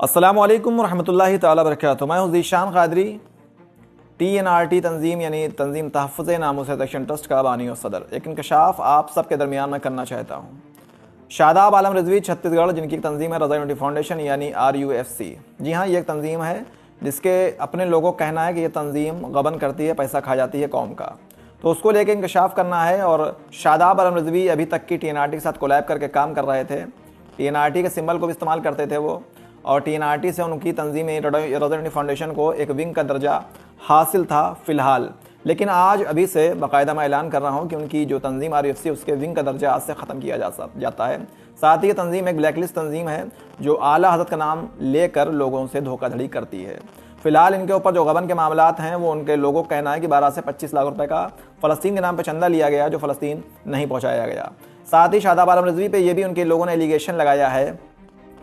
अस्सलामु अलैकुम रहमतुल्लाहि ताला बरकातुहू। मैं हूँ ज़ीशान क़ादरी, TNRT तंजीम यानी तंजीम तहफ़्फ़ुज़ नामूस एक्शन ट्रस्ट का बानी और सदर। एक इंकशाफ आप सबके दरमियान में करना चाहता हूँ। शादाब आलम रिजवी छत्तीसगढ़, जिनकी तंजीम है रज़ा यूनिटी फाउंडेशन यानी RUFC। जी हाँ, ये एक तंजीम है जिसके अपने लोगों का कहना है कि ये तंजीम गबन करती है, पैसा खा जाती है कौम का। तो उसको लेकर इंकशाफ करना है। और शादाब आलम रिजवी अभी तक की TNRT के साथ कोलैब करके काम कर रहे थे। TNRT के सिंबल को भी इस्तेमाल करते थे वो, और TNRT से उनकी तंजीम रज़ा यूनिटी फाउंडेशन को एक विंग का दर्जा हासिल था फ़िलहाल। लेकिन आज अभी से बाकायदा मैं ऐलान कर रहा हूँ कि उनकी जो तंजीम RUFC उसके विंग का दर्जा आज से ख़त्म किया जाता है। साथ ही ये तंजीम एक ब्लैकलिस्ट तंजीम है जो आला हज़रत का नाम लेकर लोगों से धोखाधड़ी करती है। फ़िलहाल इनके ऊपर जो गबन के मामलात हैं वो उनके लोगों का कहना है कि 12 से 25 लाख रुपए का फ़लस्तीन के नाम पर चंदा लिया गया जो फ़लस्तीन नहीं पहुँचाया गया। साथ ही शादाब आलम रिजवी पे ये भी उनके लोगों ने एलिगेशन लगाया है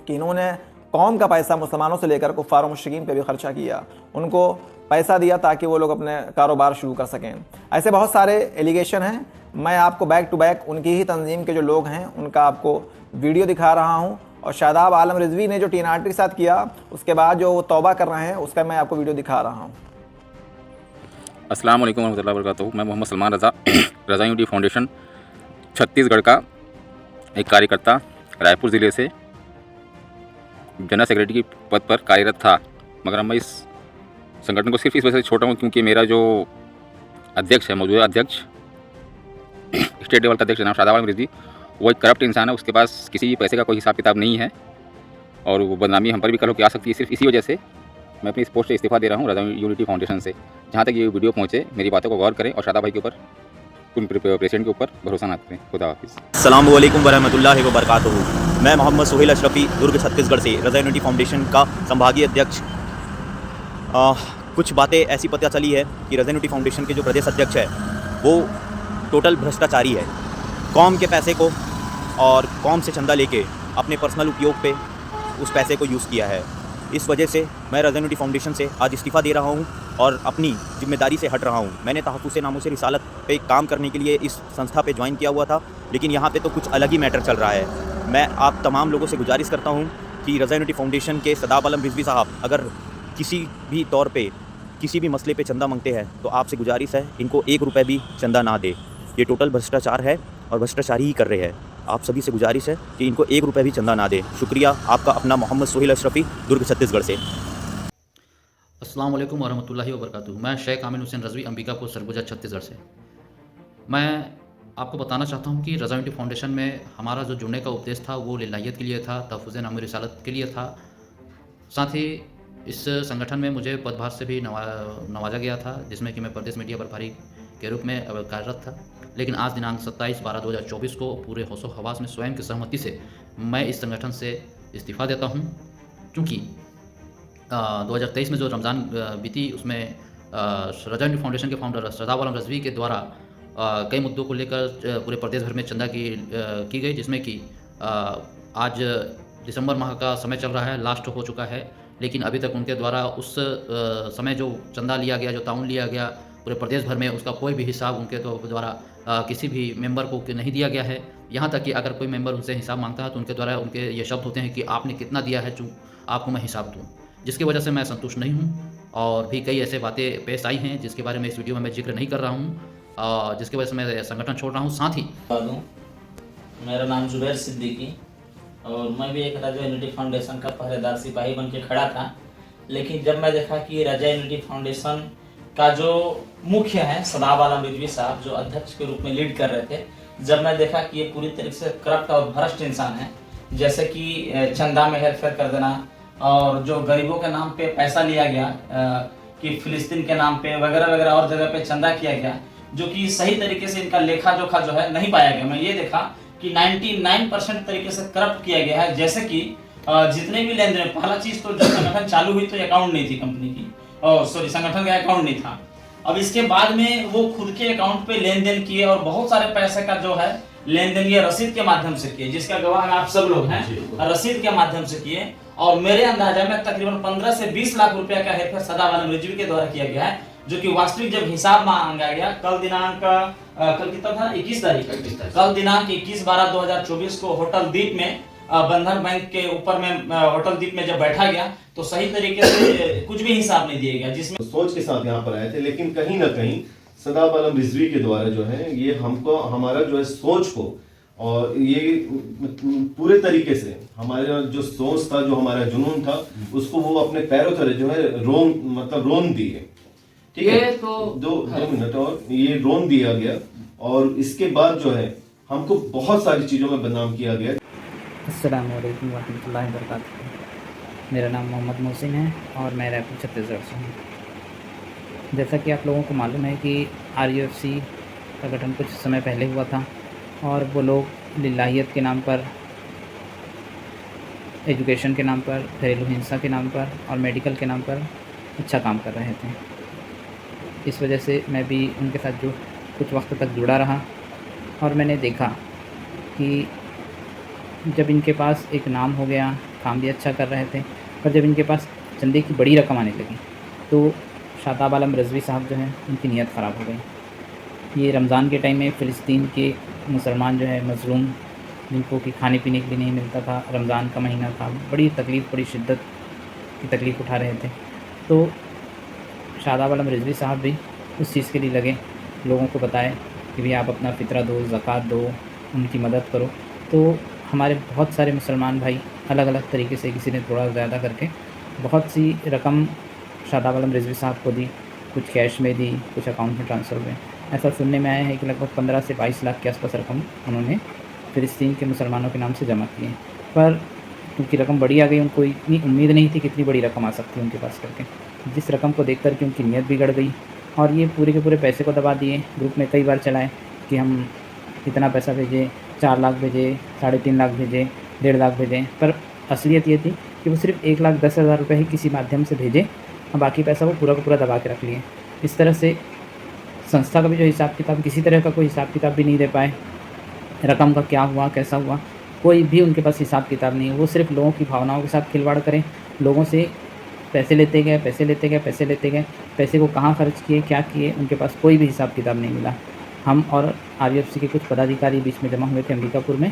कि इन्होंने कौम का पैसा मुसलमानों से लेकर कुफ़ार मुश्रिकीन पे भी खर्चा किया, उनको पैसा दिया ताकि वो लोग अपने कारोबार शुरू कर सकें। ऐसे बहुत सारे एलिगेशन हैं। मैं आपको बैक टू बैक उनकी ही तंजीम के जो लोग हैं उनका आपको वीडियो दिखा रहा हूं, और शादाब आलम रिजवी ने जो TNRT के साथ किया उसके बाद जो वो तौबा कर रहे हैं उसका मैं आपको वीडियो दिखा रहा हूँ। अस्सलाम वालेकुम रहमतुल्लाहि व बरकातुहू। मैं मोहम्मद सलमान रज़ा यूनिटी फाउंडेशन छत्तीसगढ़ का एक कार्यकर्ता, रायपुर ज़िले से जनरल सेक्रेटरी के पद पर कार्यरत था। मगर मैं इस संगठन को सिर्फ इस वजह से छोटा हूँ क्योंकि मेरा जो अध्यक्ष है, मौजूदा अध्यक्ष, स्टेट लेवल का अध्यक्ष जनाब शादाब आलम रिजवी, वो एक करप्ट इंसान है। उसके पास किसी भी पैसे का कोई हिसाब किताब नहीं है और वो बदनामी हम पर भी कल होकर आ सकती है। सिर्फ इसी वजह से मैं अपनी इस पोस्ट से इस्तीफ़ा दे रहा हूँ रज़ा यूनिटी फाउंडेशन से। जहाँ तक ये वीडियो पहुँचे मेरी बातों को गौर करें और शादाब भाई के ऊपर, उन प्रेसिडेंट के ऊपर भरोसा ना करें। खुदा हाफिज़। अस्सलाम वालेकुम वरहमतुल्लाहि व बरकातुहू। मैं मोहम्मद सुहेल अशरफी, दुर्ग छत्तीसगढ़ से रज़ा यूनिटी फाउंडेशन का संभागीय अध्यक्ष। कुछ बातें ऐसी पता चली है कि रज़ा यूनिटी फाउंडेशन के जो प्रदेश अध्यक्ष है वो टोटल भ्रष्टाचारी है। कौम के पैसे को और कौम से चंदा लेके अपने पर्सनल उपयोग पे उस पैसे को यूज़ किया है। इस वजह से मैं रज़ा यूनिटी फाउंडेशन से आज इस्तीफ़ा दे रहा हूँ और अपनी जिम्मेदारी से हट रहा हूँ। मैंने तहफ़्फ़ुज़ नामूस रिसालत पे काम करने के लिए इस संस्था पे ज्वाइन किया हुआ था, लेकिन यहाँ पे तो कुछ अलग ही मैटर चल रहा है। मैं आप तमाम लोगों से गुजारिश करता हूँ कि रज़ा यूनिटी फाउंडेशन के शादाब आलम रिजवी साहब अगर किसी भी तौर पे किसी भी मसले पे चंदा मांगते हैं तो आपसे गुजारिश है इनको 1 रुपये भी चंदा ना दे। ये टोटल भ्रष्टाचार है और भ्रष्टाचारी ही कर रहे हैं। आप सभी से गुजारिश है कि इनको 1 रुपये भी चंदा ना दे। शुक्रिया। आपका अपना मोहम्मद सुहेल अशरफी, दुर्ग छत्तीसगढ़ से। अस्सलाम वालेकुम वरहमतुल्लाहि व बरकातुहू। मैं शेख आमिन हुसैन रज़वी, अंबिकापुर, सरगुजा, छत्तीसगढ़ से। मैं आपको बताना चाहता हूँ कि रज़ा यूनिटी फाउंडेशन में हमारा जो जुड़ने का उपदेश था वो लिल्लाहियत के लिए था, तहफ़्फ़ुज़ नामूस रिसालत के लिए था। साथ ही इस संगठन में मुझे पदभार से भी नवाजा गया था, जिसमें कि मैं प्रदेश मीडिया प्रभारी के रूप में कार्यरत था। लेकिन आज दिनांक 27/12/2024 को पूरे होशो हवास में स्वयं की सहमति से मैं इस संगठन से इस्तीफ़ा देता हूं, क्योंकि 2023 में जो रमज़ान बीती उसमें रज़ा यूनिटी फाउंडेशन के फाउंडर शादाब आलम रिजवी के द्वारा कई मुद्दों को लेकर पूरे प्रदेश भर में चंदा की गई, जिसमें कि आज दिसंबर माह का समय चल रहा है, लास्ट हो चुका है, लेकिन अभी तक उनके द्वारा उस समय जो चंदा लिया गया, जो ताउन लिया गया पूरे प्रदेश भर में, उसका कोई भी हिसाब उनके द्वारा किसी भी मेंबर को नहीं दिया गया है। यहाँ तक कि अगर कोई मेंबर उनसे हिसाब मांगता है तो उनके द्वारा उनके ये शब्द होते हैं कि आपने कितना दिया है जो आपको मैं हिसाब दूँ, जिसकी वजह से मैं संतुष्ट नहीं हूँ। और भी कई ऐसे बातें पेश आई हैं जिसके बारे में इस वीडियो में मैं जिक्र नहीं कर रहा हूँ, जिसकी वजह से मैं संगठन छोड़ रहा हूँ। साथ ही मेरा नाम जुबैर सिद्दीकी और मैं भी एक रज़ा यूनिटी फाउंडेशन का पहरेदार सिपाही बन के खड़ा था। लेकिन जब मैं देखा कि रज़ा यूनिटी फाउंडेशन का जो मुख्य है शादाब आलम रिजवी साहब, जो अध्यक्ष के रूप में लीड कर रहे थे, जब मैं देखा कि ये पूरी तरीके से करप्ट और भ्रष्ट इंसान है, जैसे कि चंदा में हेरफेर कर देना और जो गरीबों के नाम पे पैसा लिया गया कि फिलिस्तीन के नाम पे वगैरह वगैरह और जगह पे चंदा किया गया, जो कि सही तरीके से इनका लेखा जोखा जो है नहीं पाया गया। मैं ये देखा कि 99% तरीके से करप्ट किया गया है। जैसे कि जितने भी लेन देन, पहला चीज तो जब संगठन चालू हुई तो अकाउंट नहीं थी कंपनी की, और सॉरी संगठन का अकाउंट नहीं था। अब इसके बाद में वो खुद के अकाउंट पे लेन देन किए और बहुत सारे पैसे का जो है लेन देन ये रसीद के माध्यम से किए, जिसका गवाह आप सब लोग हैं, रसीद के माध्यम से किए। और मेरे अंदाजा में तकरीबन 15 से 20 लाख रुपया का हेरफेर शादाब आलम रिजवी के द्वारा किया गया है, जो कि वास्तविक जब हिसाब मांगा गया कल दिनांक कल कितना था 21 तारीख, कल दिनांक 21/12/2024 को होटल दीप में बंधन बैंक के ऊपर में होटल द्वीप में जब बैठा गया तो सही तरीके से कुछ भी हिसाब नहीं दिया गया, जिसमें सोच के साथ यहाँ पर आए थे, लेकिन कहीं ना कहीं सदाब आलम रिजवी के द्वारा जो है ये हमको हमारा जो है सोच को और ये पूरे तरीके से हमारा जो सोच था, जो हमारा जुनून था, उसको वो अपने पैरों तले जो है रोन दिए। ठीक है, तो दो मिनट और ये रोन दिया गया और इसके बाद जो है हमको बहुत सारी चीजों में बदनाम किया गया। अस्सलाम वालेकुम रहमतुल्लाहि व बरकातुहू। मेरा नाम मोहम्मद मोहसिन है और मैं रायपुर छत्तीसगढ़ से हूँ। जैसा कि आप लोगों को मालूम है कि RUFC का गठन कुछ समय पहले हुआ था और वो लोग लिल्लाहियत के नाम पर, एजुकेशन के नाम पर, घरेलू हिंसा के नाम पर और मेडिकल के नाम पर अच्छा काम कर रहे थे। इस वजह से मैं भी उनके साथ जो कुछ वक्त तक जुड़ा रहा और मैंने देखा कि जब इनके पास एक नाम हो गया, काम भी अच्छा कर रहे थे, पर जब इनके पास चंदे की बड़ी रकम आने लगी तो शादाब आलम रिजवी साहब जो हैं उनकी नीयत ख़राब हो गई। ये रमज़ान के टाइम में फ़िलिस्तीन के मुसलमान जो है मज़लूम, जिनको कि खाने पीने के लिए नहीं मिलता था, रमज़ान का महीना था, बड़ी तकलीफ़, बड़ी शिद्दत की तकलीफ़ उठा रहे थे। तो शादाब आलम रिजवी साहब भी उस चीज़ के लिए लगे, लोगों को बताए कि भाई आप अपना फ़ितरा दो, ज़कात दो, उनकी मदद करो। तो हमारे बहुत सारे मुसलमान भाई अलग अलग तरीके से, किसी ने थोड़ा ज़्यादा करके बहुत सी रकम शादाब आलम रिजवी साहब को दी, कुछ कैश में दी, कुछ अकाउंट में ट्रांसफ़र हुए। ऐसा सुनने में आया है कि लगभग 15 से 22 लाख के आसपास रकम उन्होंने फ़िलिस्तीन के मुसलमानों के नाम से जमा की है। पर क्योंकि रकम बड़ी आ गई, उनको इतनी उम्मीद नहीं थी कि इतनी बड़ी रकम आ सकती है उनके पास करके। जिस रकम को देख कर के उनकी नीयत बिगड़ गई और ये पूरे के पूरे पैसे को दबा दिए। ग्रुप में कई बार चलाएँ कि हम इतना पैसा भेजें, 4 लाख भेजें, 3.5 लाख भेजें, 1.5 लाख भेजें, पर असलियत ये थी कि वो सिर्फ 1,10,000 रुपये ही किसी माध्यम से भेजे और बाकी पैसा वो पूरा का पूरा दबा के रख लिए। इस तरह से संस्था का भी जो हिसाब किताब, किसी तरह का कोई हिसाब किताब भी नहीं दे पाए। रकम का क्या हुआ, कैसा हुआ, कोई भी उनके पास हिसाब किताब नहीं है। वो सिर्फ लोगों की भावनाओं के साथ खिलवाड़ करें, लोगों से पैसे लेते गए, पैसे लेते गए, पैसे लेते गए, पैसे को कहाँ खर्च किए, क्या किए, उनके पास कोई भी हिसाब किताब नहीं मिला। हम और RUFC के कुछ पदाधिकारी बीच में जमा हुए थे अंबिकापुर में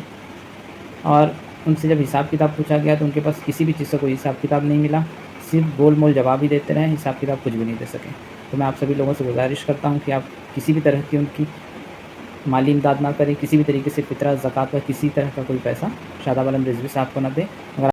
और उनसे जब हिसाब किताब पूछा गया तो उनके पास किसी भी चीज़ का कोई हिसाब किताब नहीं मिला, सिर्फ गोल मोल जवाब ही देते रहे, हिसाब किताब कुछ भी नहीं दे सके। तो मैं आप सभी लोगों से गुजारिश करता हूँ कि आप किसी भी तरह की उनकी माली इमदाद ना करें, किसी भी तरीके से फ़ितरा, ज़कात का किसी तरह का कोई पैसा शादाब आलम रिजवी साहब को ना दें। अगर